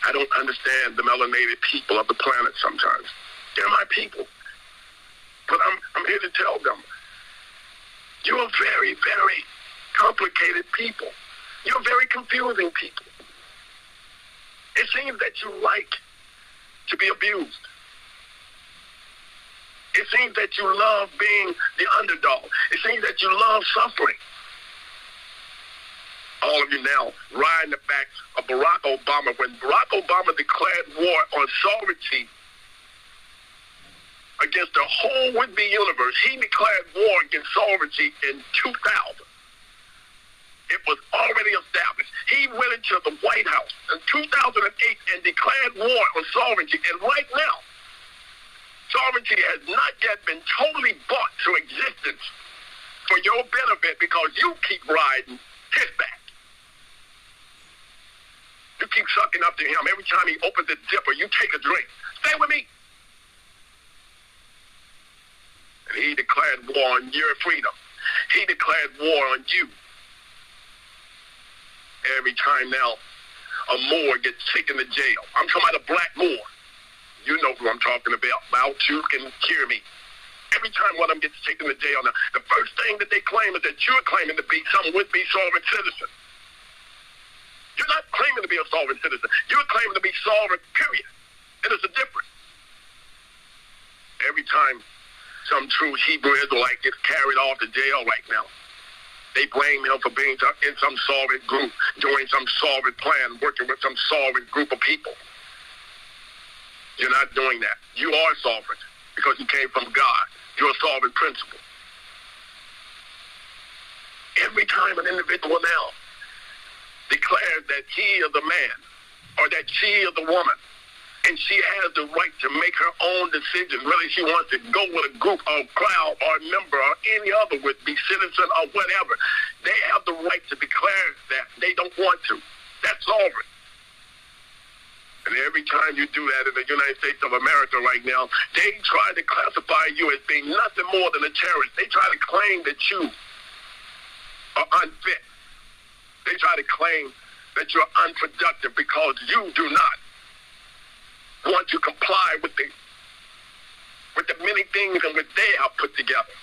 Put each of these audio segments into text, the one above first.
I don't understand the melanated people of the planet sometimes. They're my people. But I'm here to tell them, you're very, very complicated people. You're very confusing people. It seems that you like to be abused. It seems that you love being the underdog. It seems that you love suffering. All of you now riding the back of Barack Obama. When Barack Obama declared war on sovereignty against the whole would-be universe, he declared war against sovereignty in 2000. It was already established. He went into the White House in 2008 and declared war on sovereignty. And right now, sovereignty has not yet been totally brought to existence for your benefit because you keep riding his back. You keep sucking up to him. Every time he opens the zipper, you take a drink. Stay with me. And he declared war on your freedom. He declared war on you. Every time now, a Moor gets taken to jail. I'm talking about a black Moor. You know who I'm talking about. You can hear me. Every time one of them gets taken to jail now, the first thing that they claim is that you're claiming to be some would-be sovereign citizen. You're not claiming to be a sovereign citizen. You're claiming to be sovereign, period. And there's a difference. Every time some true Hebrew Israelite gets carried off to jail right now, they blame him for being in some sovereign group, doing some sovereign plan, working with some sovereign group of people. You're not doing that. You are sovereign because you came from God. You're a sovereign principle. Every time an individual now declares that he is a man or that she is a woman and she has the right to make her own decision, whether she wants to go with a group or a crowd or a member or any other would-be citizen or whatever, they have the right to declare that they don't want to. That's sovereign. And every time you do that in the United States of America right now, they try to classify you as being nothing more than a terrorist. They try to claim that you are unfit. They try to claim that you're unproductive because you do not want to comply with the many things in which they have put together.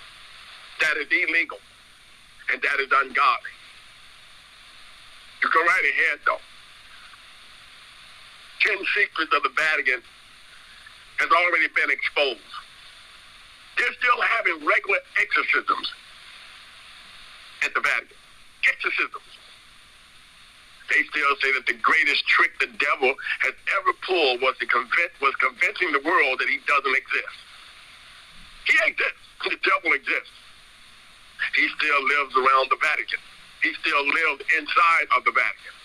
That is illegal and that is ungodly. You go right ahead, though. 10 secrets of the Vatican has already been exposed. They're still having regular exorcisms at the Vatican. Exorcisms. They still say that the greatest trick the devil has ever pulled was convincing the world that he doesn't exist. He exists. The devil exists. He still lives around the Vatican. He still lives inside of the Vatican.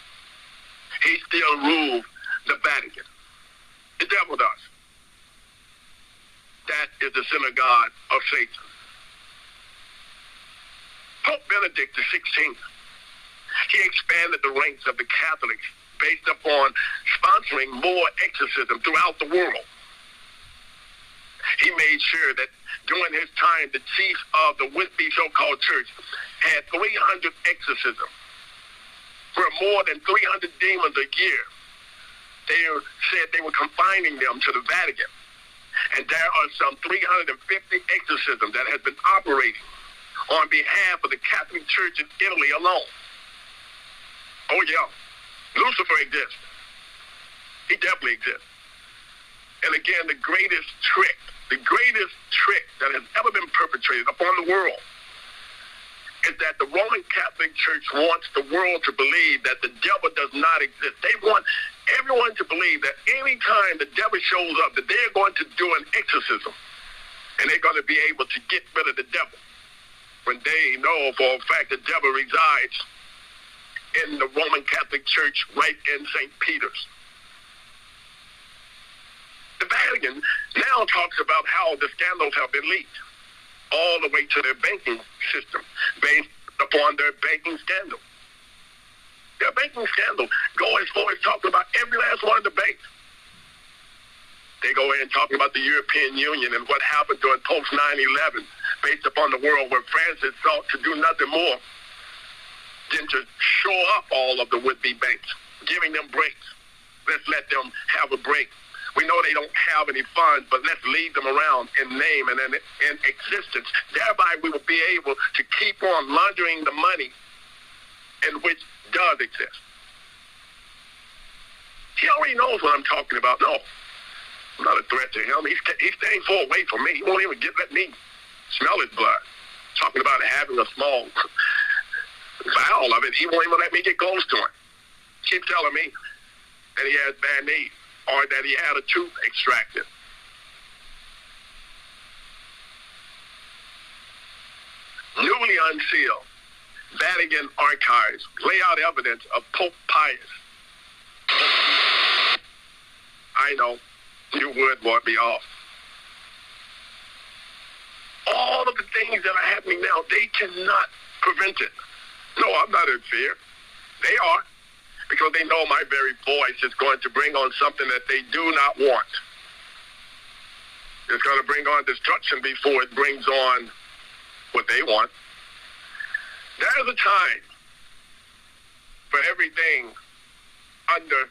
He still rules the Vatican. The devil does. That is the synagogue of Satan. Pope Benedict XVI, he expanded the ranks of the Catholics based upon sponsoring more exorcism throughout the world. He made sure that during his time, the chief of the would-be so-called church had 300 exorcisms, where more than 300 demons a year. They said they were confining them to the Vatican. And there are some 350 exorcisms that have been operating on behalf of the Catholic Church in Italy alone. Oh, yeah. Lucifer exists. He definitely exists. And again, the greatest trick that has ever been perpetrated upon the world is that the Roman Catholic Church wants the world to believe that the devil does not exist. They want everyone to believe that any time the devil shows up, that they're going to do an exorcism and they're going to be able to get rid of the devil. When they know for a fact the devil resides in the Roman Catholic Church right in St. Peter's. The Vatican now talks about how the scandals have been leaked all the way to their banking system based upon their banking scandal. Their banking scandal go as far as talking about every last one of the banks. They go in talking about the European Union and what happened during post 9/11 based upon the world where Francis sought to do nothing more than to shore up all of the would-be banks, giving them breaks. Let's let them have a break. We know they don't have any funds, but let's leave them around in name and in existence. Thereby, we will be able to keep on laundering the money in which does exist. He already knows what I'm talking about. No, I'm not a threat to him. He's staying far away from me. He won't even let me smell his blood. Talking about having a small vial of it, he won't even let me get close to him. Keep telling me that he has bad knees or that he had a tooth extracted. Newly unsealed Vatican archives lay out evidence of Pope Pius. I know, you would want me off. All of the things that are happening now, they cannot prevent it. No, I'm not in fear. They are, because they know my very voice is going to bring on something that they do not want. It's going to bring on destruction before it brings on what they want. There's a time for everything under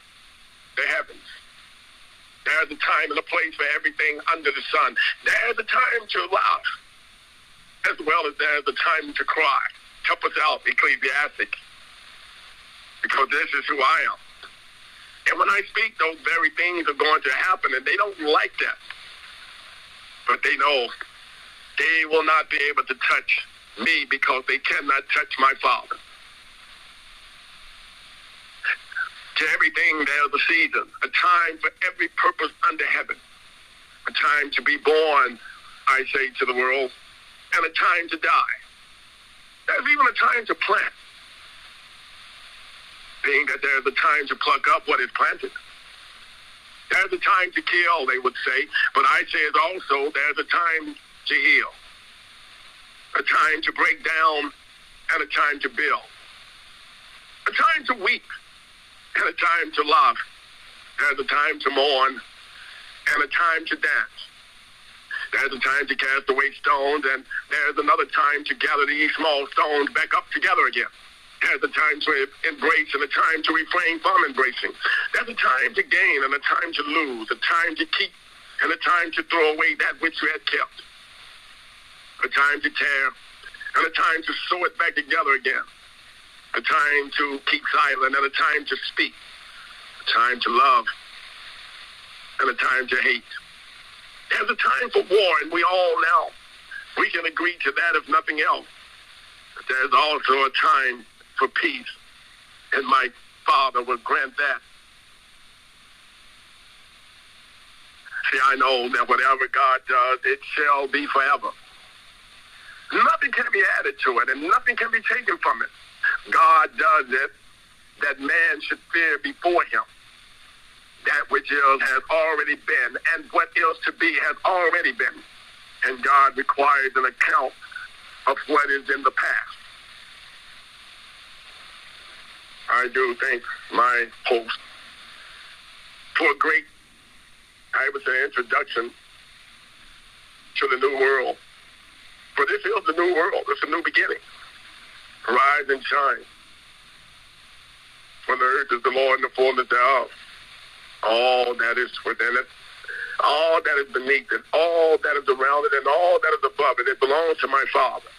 the heavens. There's a time and a place for everything under the sun. There's a time to laugh, as well as there's a time to cry. Help us out, Ecclesiastes, because this is who I am. And when I speak, those very things are going to happen, and they don't like that. But they know they will not be able to touch me because they cannot touch my Father. To everything there's a season, a time for every purpose under heaven, a time to be born, I say to the world, and a time to die. There's even a time to plant, being that there's a time to pluck up what is planted. There's a time to kill, they would say, but I say it also, there's a time to heal, a time to break down, and a time to build, a time to weep, and a time to laugh. There's a time to mourn, and a time to dance. There's a time to cast away stones, and there's another time to gather these small stones back up together again. There's a time to embrace and a time to refrain from embracing. There's a time to gain and a time to lose, a time to keep and a time to throw away that which you had kept, a time to tear and a time to sew it back together again, a time to keep silent and a time to speak, a time to love and a time to hate. There's a time for war, and we all now, we can agree to that if nothing else. But there's also a time for peace, and my Father will grant that. See, I know that whatever God does, it shall be forever. Nothing can be added to it, and nothing can be taken from it. God does it that man should fear before him. That which is has already been, and what is to be has already been. And God requires an account of what is in the past. I do thank my host for a great, I would say, introduction to the new world. For this is the new world. It's a new beginning. Rise and shine. For the earth is the Lord and the fullness thereof. All that is within it, all that is beneath it, all that is around it, and all that is above it, it belongs to my Father.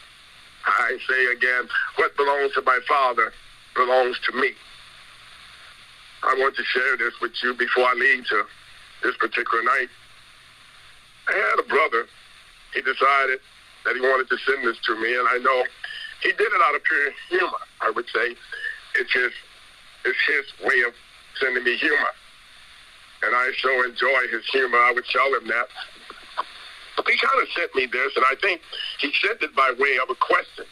I say again, what belongs to my Father belongs to me. I want to share this with you before I leave to this particular night. I had a brother. He decided that he wanted to send this to me, and I know he did it out of pure humor, I would say. It's his way of sending me humor. And I so enjoy his humor, I would tell him that. He kind of sent me this, and I think he sent it by way of a question.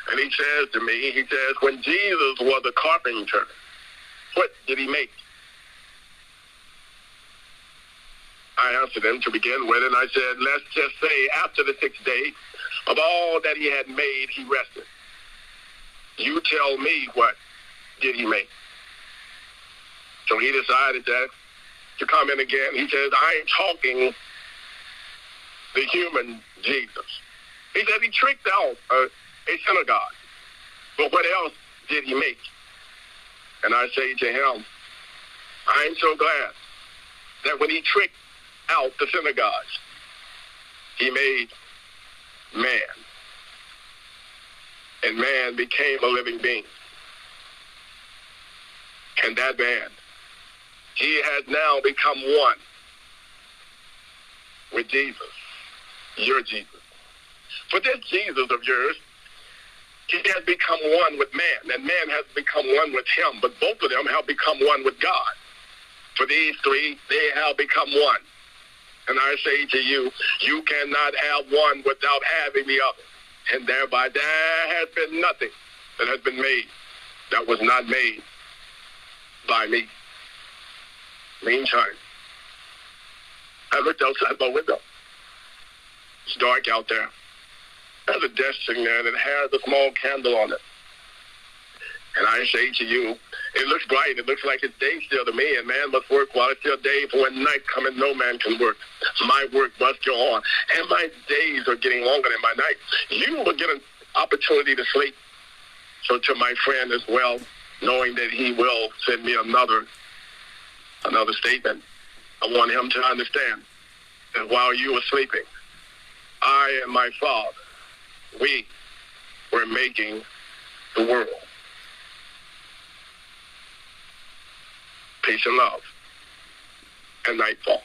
And he says to me, he says, when Jesus was a carpenter, what did he make? I answered him to begin with, and I said, let's just say after the 6th day, of all that he had made, he rested. You tell me, what did he make? So he decided to come in again. He says, I ain't talking the human Jesus. He said he tricked out a synagogue. But what else did he make? And I say to him, I'm so glad that when he tricked out the synagogues, he made man. And man became a living being. And that man, he has now become one with Jesus, your Jesus. For this Jesus of yours, he has become one with man, and man has become one with him, but both of them have become one with God. For these three, they have become one. And I say to you, you cannot have one without having the other. And thereby there has been nothing that has been made that was not made by me. Meantime, I looked outside my window. It's dark out there. There's a desk sitting there that has a small candle on it. And I say to you, it looks bright. It looks like it's day still to me, and man must work while it's still day, for when night cometh, no man can work. My work must go on, and my days are getting longer than my night. You will get an opportunity to sleep. So to my friend as well, knowing that he will send me another statement, I want him to understand that while you were sleeping, I and my Father, we were making the world. Peace and love, and nightfall.